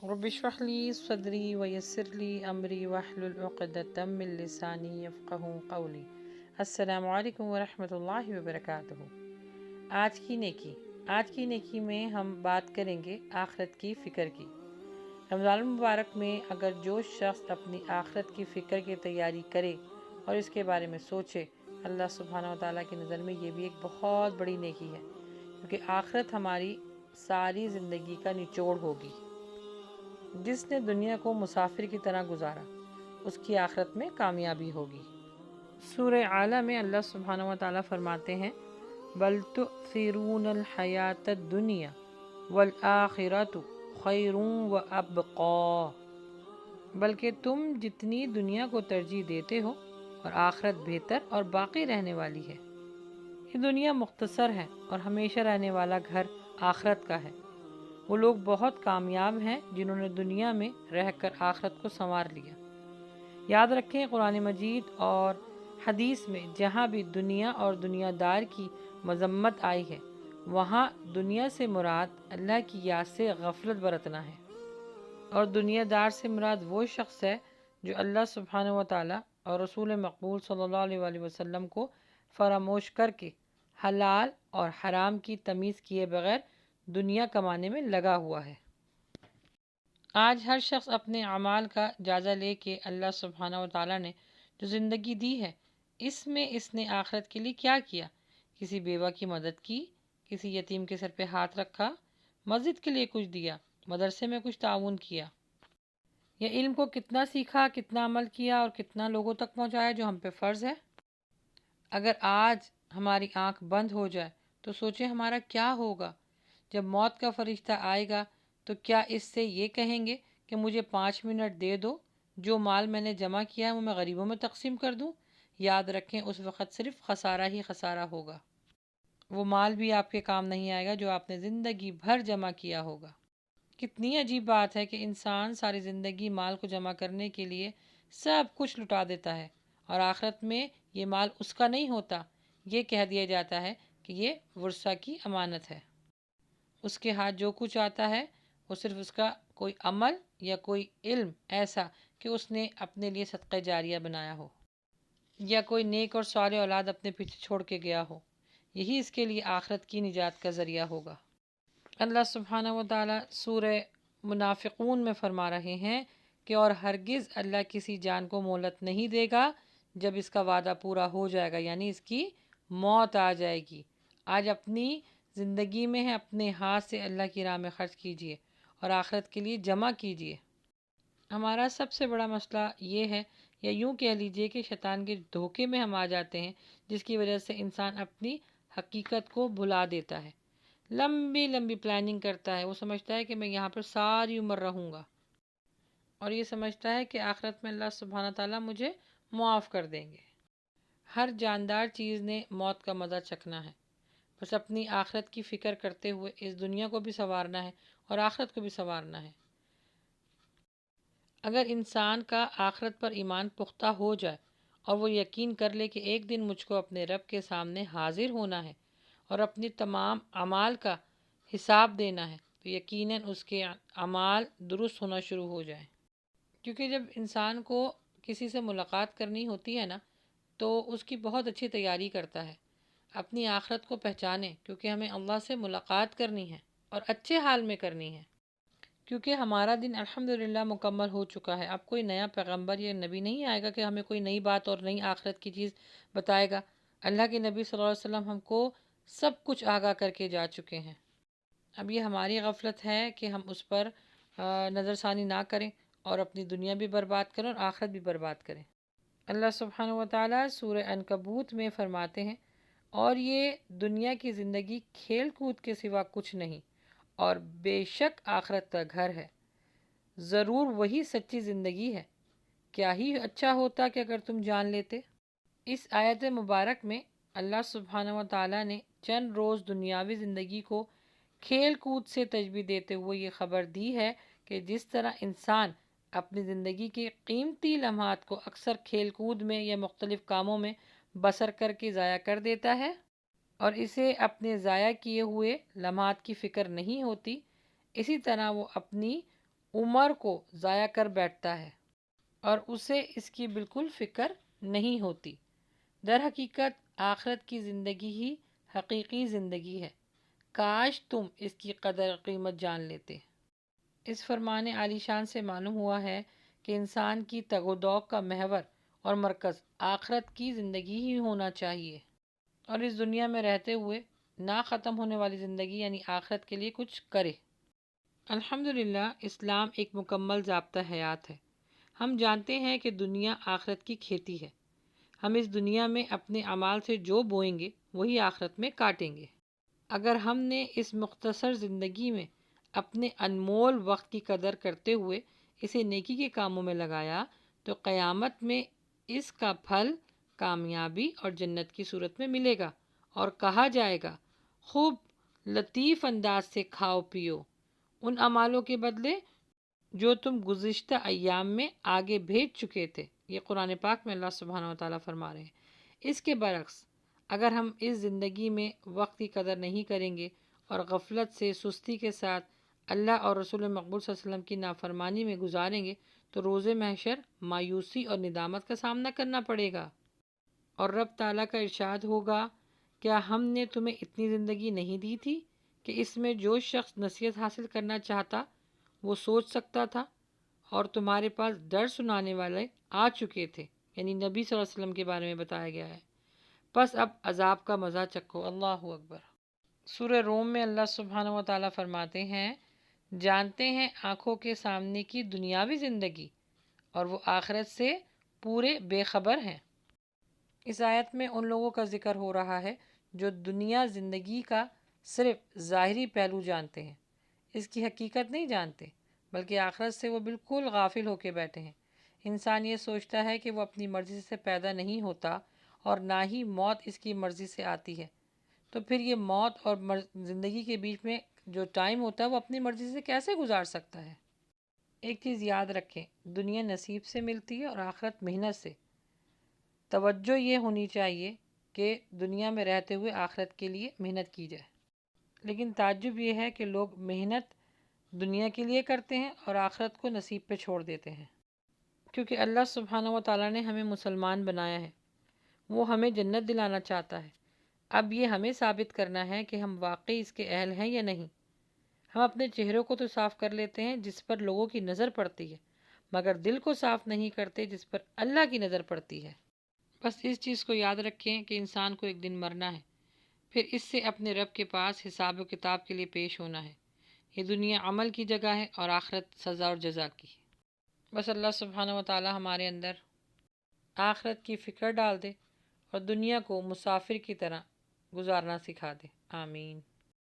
رب اشرح لي صدری ویسر لی امری واحلل عقدۃ من لسانی یفقہوا قولی۔ السلام علیکم ورحمۃ اللہ وبرکاتہ۔ آج کی نیکی میں ہم بات کریں گے آخرت کی فکر کی۔ رمضان المبارک میں اگر جو شخص اپنی آخرت کی فکر کی تیاری کرے اور اس کے بارے میں سوچے، اللہ سبحانہ و تعالیٰ کی نظر میں یہ بھی ایک بہت بڑی نیکی ہے، کیونکہ آخرت ہماری ساری زندگی کا نچوڑ ہوگی۔ جس نے دنیا کو مسافر کی طرح گزارا، اس کی آخرت میں کامیابی ہوگی۔ سورہ اعلیٰ میں اللہ سبحانہ و تعالیٰ فرماتے ہیں بل تؤثرون الحیات الدنیا والآخرۃ خیر وابقی، بلکہ تم جتنی دنیا کو ترجیح دیتے ہو اور آخرت بہتر اور باقی رہنے والی ہے۔ یہ دنیا مختصر ہے اور ہمیشہ رہنے والا گھر آخرت کا ہے۔ وہ لوگ بہت کامیاب ہیں جنہوں نے دنیا میں رہ کر آخرت کو سنوار لیا۔ یاد رکھیں، قرآن مجید اور حدیث میں جہاں بھی دنیا اور دنیا دار کی مذمت آئی ہے، وہاں دنیا سے مراد اللہ کی یاد سے غفلت برتنا ہے، اور دنیا دار سے مراد وہ شخص ہے جو اللہ سبحانہ و تعالیٰ اور رسول مقبول صلی اللہ علیہ وآلہ وسلم کو فراموش کر کے حلال اور حرام کی تمیز کیے بغیر دنیا کمانے میں لگا ہوا ہے۔ آج ہر شخص اپنے اعمال کا جائزہ لے کہ اللہ سبحانہ و تعالیٰ نے جو زندگی دی ہے، اس میں اس نے آخرت کے لیے کیا کیا؟ کسی بیوہ کی مدد کی، کسی یتیم کے سر پہ ہاتھ رکھا، مسجد کے لیے کچھ دیا، مدرسے میں کچھ تعاون کیا، یا علم کو کتنا سیکھا، کتنا عمل کیا اور کتنا لوگوں تک پہنچایا جو ہم پہ فرض ہے۔ اگر آج ہماری آنکھ بند ہو جائے تو سوچیں ہمارا کیا ہوگا جب موت کا فرشتہ آئے گا؟ تو کیا اس سے یہ کہیں گے کہ مجھے 5 منٹ دے دو، جو مال میں نے جمع کیا ہے وہ میں غریبوں میں تقسیم کر دوں؟ یاد رکھیں، اس وقت صرف خسارہ ہی خسارہ ہوگا۔ وہ مال بھی آپ کے کام نہیں آئے گا جو آپ نے زندگی بھر جمع کیا ہوگا۔ کتنی عجیب بات ہے کہ انسان ساری زندگی مال کو جمع کرنے کے لیے سب کچھ لٹا دیتا ہے، اور آخرت میں یہ مال اس کا نہیں ہوتا۔ یہ کہہ دیا جاتا ہے کہ یہ ورثہ کی امانت ہے۔ اس کے ہاتھ جو کچھ آتا ہے وہ صرف اس کا کوئی عمل یا کوئی علم ایسا کہ اس نے اپنے لیے صدقہ جاریہ بنایا ہو، یا کوئی نیک اور صالح اولاد اپنے پیچھے چھوڑ کے گیا ہو، یہی اس کے لیے آخرت کی نجات کا ذریعہ ہوگا۔ اللہ سبحانہ و تعالیٰ سورہ منافقون میں فرما رہے ہیں کہ اور ہرگز اللہ کسی جان کو مہلت نہیں دے گا جب اس کا وعدہ پورا ہو جائے گا، یعنی اس کی موت آ جائے گی۔ آج اپنی زندگی میں ہے، اپنے ہاتھ سے اللہ کی راہ میں خرچ کیجیے اور آخرت کے لیے جمع کیجیے۔ ہمارا سب سے بڑا مسئلہ یہ ہے، یا یوں کہہ لیجیے کہ شیطان کے دھوکے میں ہم آ جاتے ہیں، جس کی وجہ سے انسان اپنی حقیقت کو بھلا دیتا ہے۔ لمبی لمبی پلاننگ کرتا ہے، وہ سمجھتا ہے کہ میں یہاں پر ساری عمر رہوں گا، اور یہ سمجھتا ہے کہ آخرت میں اللہ سبحانہ تعالیٰ مجھے معاف کر دیں گے۔ ہر جاندار چیز نے موت کا مزہ چکھنا ہے، بس اپنی آخرت کی فکر کرتے ہوئے اس دنیا کو بھی سنوارنا ہے اور آخرت کو بھی سنوارنا ہے۔ اگر انسان کا آخرت پر ایمان پختہ ہو جائے اور وہ یقین کر لے کہ ایک دن مجھ کو اپنے رب کے سامنے حاضر ہونا ہے اور اپنی تمام اعمال کا حساب دینا ہے، تو یقیناً اس کے اعمال درست ہونا شروع ہو جائیں۔ کیونکہ جب انسان کو کسی سے ملاقات کرنی ہوتی ہے نا، تو اس کی بہت اچھی تیاری کرتا ہے۔ اپنی آخرت کو پہچانیں، کیونکہ ہمیں اللہ سے ملاقات کرنی ہے اور اچھے حال میں کرنی ہے، کیونکہ ہمارا دن الحمدللہ مکمل ہو چکا ہے۔ اب کوئی نیا پیغمبر یا نبی نہیں آئے گا کہ ہمیں کوئی نئی بات اور نئی آخرت کی چیز بتائے گا۔ اللہ کے نبی صلی اللہ علیہ وسلم ہم کو سب کچھ آگاہ کر کے جا چکے ہیں۔ اب یہ ہماری غفلت ہے کہ ہم اس پر نظر ثانی نہ کریں اور اپنی دنیا بھی برباد کریں اور آخرت بھی برباد کریں۔ اللہ سبحانہ و تعالیٰ سورہ عنکبوت میں فرماتے ہیں، اور یہ دنیا کی زندگی کھیل کود کے سوا کچھ نہیں، اور بے شک آخرت کا گھر ہے، ضرور وہی سچی زندگی ہے۔ کیا ہی اچھا ہوتا کہ اگر تم جان لیتے۔ اس آیت مبارک میں اللہ سبحانہ و تعالیٰ نے چند روز دنیاوی زندگی کو کھیل کود سے تشبیہ دیتے ہوئے یہ خبر دی ہے کہ جس طرح انسان اپنی زندگی کے قیمتی لمحات کو اکثر کھیل کود میں یا مختلف کاموں میں بسر کر کے ضائع کر دیتا ہے، اور اسے اپنے ضائع کیے ہوئے لمحات کی فکر نہیں ہوتی، اسی طرح وہ اپنی عمر کو ضائع کر بیٹھتا ہے اور اسے اس کی بالکل فکر نہیں ہوتی۔ در حقیقت آخرت کی زندگی ہی حقیقی زندگی ہے، کاش تم اس کی قدر قیمت جان لیتے۔ اس فرمان عالی شان سے معلوم ہوا ہے کہ انسان کی تگ و دو کا محور اور مرکز آخرت کی زندگی ہی ہونا چاہیے، اور اس دنیا میں رہتے ہوئے نہ ختم ہونے والی زندگی یعنی آخرت کے لیے کچھ کرے۔ الحمدللہ اسلام ایک مکمل ضابطہ حیات ہے۔ ہم جانتے ہیں کہ دنیا آخرت کی کھیتی ہے۔ ہم اس دنیا میں اپنے اعمال سے جو بوئیں گے وہی آخرت میں کاٹیں گے۔ اگر ہم نے اس مختصر زندگی میں اپنے انمول وقت کی قدر کرتے ہوئے اسے نیکی کے کاموں میں لگایا تو قیامت میں اس کا پھل کامیابی اور جنت کی صورت میں ملے گا، اور کہا جائے گا خوب لطیف انداز سے کھاؤ پیو ان اعمالوں کے بدلے جو تم گزشتہ ایام میں آگے بھیج چکے تھے۔ یہ قرآن پاک میں اللہ سبحانہ و تعالیٰ فرما رہے ہیں۔ اس کے برعکس اگر ہم اس زندگی میں وقت کی قدر نہیں کریں گے اور غفلت سے سستی کے ساتھ اللہ اور رسول مقبول صلی اللہ علیہ وسلم کی نافرمانی میں گزاریں گے تو روز محشر مایوسی اور ندامت کا سامنا کرنا پڑے گا، اور رب تعالیٰ کا ارشاد ہوگا، کیا ہم نے تمہیں اتنی زندگی نہیں دی تھی کہ اس میں جو شخص نصیحت حاصل کرنا چاہتا وہ سوچ سکتا تھا، اور تمہارے پاس ڈر سنانے والے آ چکے تھے، یعنی نبی صلی اللہ علیہ وسلم کے بارے میں بتایا گیا ہے، پس اب عذاب کا مزہ چکھو۔ اللہ اکبر۔ سورہ روم میں اللہ سبحانہ و تعالیٰ فرماتے ہیں، جانتے ہیں آنکھوں کے سامنے کی دنیاوی زندگی اور وہ آخرت سے پورے بے خبر ہیں۔ اس آیت میں ان لوگوں کا ذکر ہو رہا ہے جو دنیا زندگی کا صرف ظاہری پہلو جانتے ہیں، اس کی حقیقت نہیں جانتے، بلکہ آخرت سے وہ بالکل غافل ہو کے بیٹھے ہیں۔ انسان یہ سوچتا ہے کہ وہ اپنی مرضی سے پیدا نہیں ہوتا اور نہ ہی موت اس کی مرضی سے آتی ہے، تو پھر یہ موت اور زندگی کے بیچ میں جو ٹائم ہوتا ہے وہ اپنی مرضی سے کیسے گزار سکتا ہے؟ ایک چیز یاد رکھیں، دنیا نصیب سے ملتی ہے اور آخرت محنت سے۔ توجہ یہ ہونی چاہیے کہ دنیا میں رہتے ہوئے آخرت کے لیے محنت کی جائے، لیکن تعجب یہ ہے کہ لوگ محنت دنیا کے لیے کرتے ہیں اور آخرت کو نصیب پہ چھوڑ دیتے ہیں۔ کیونکہ اللہ سبحانہ و تعالیٰ نے ہمیں مسلمان بنایا ہے، وہ ہمیں جنت دلانا چاہتا ہے۔ اب یہ ہمیں ثابت کرنا ہے کہ ہم واقعی اس کے اہل ہیں یا نہیں۔ ہم اپنے چہروں کو تو صاف کر لیتے ہیں جس پر لوگوں کی نظر پڑتی ہے، مگر دل کو صاف نہیں کرتے جس پر اللہ کی نظر پڑتی ہے۔ بس اس چیز کو یاد رکھیں کہ انسان کو ایک دن مرنا ہے، پھر اس سے اپنے رب کے پاس حساب و کتاب کے لیے پیش ہونا ہے۔ یہ دنیا عمل کی جگہ ہے اور آخرت سزا اور جزا کی۔ بس اللہ سبحانہ و تعالیٰ ہمارے اندر آخرت کی فکر ڈال دے اور دنیا کو مسافر کی طرح گزارنا سکھا دے۔ آمین۔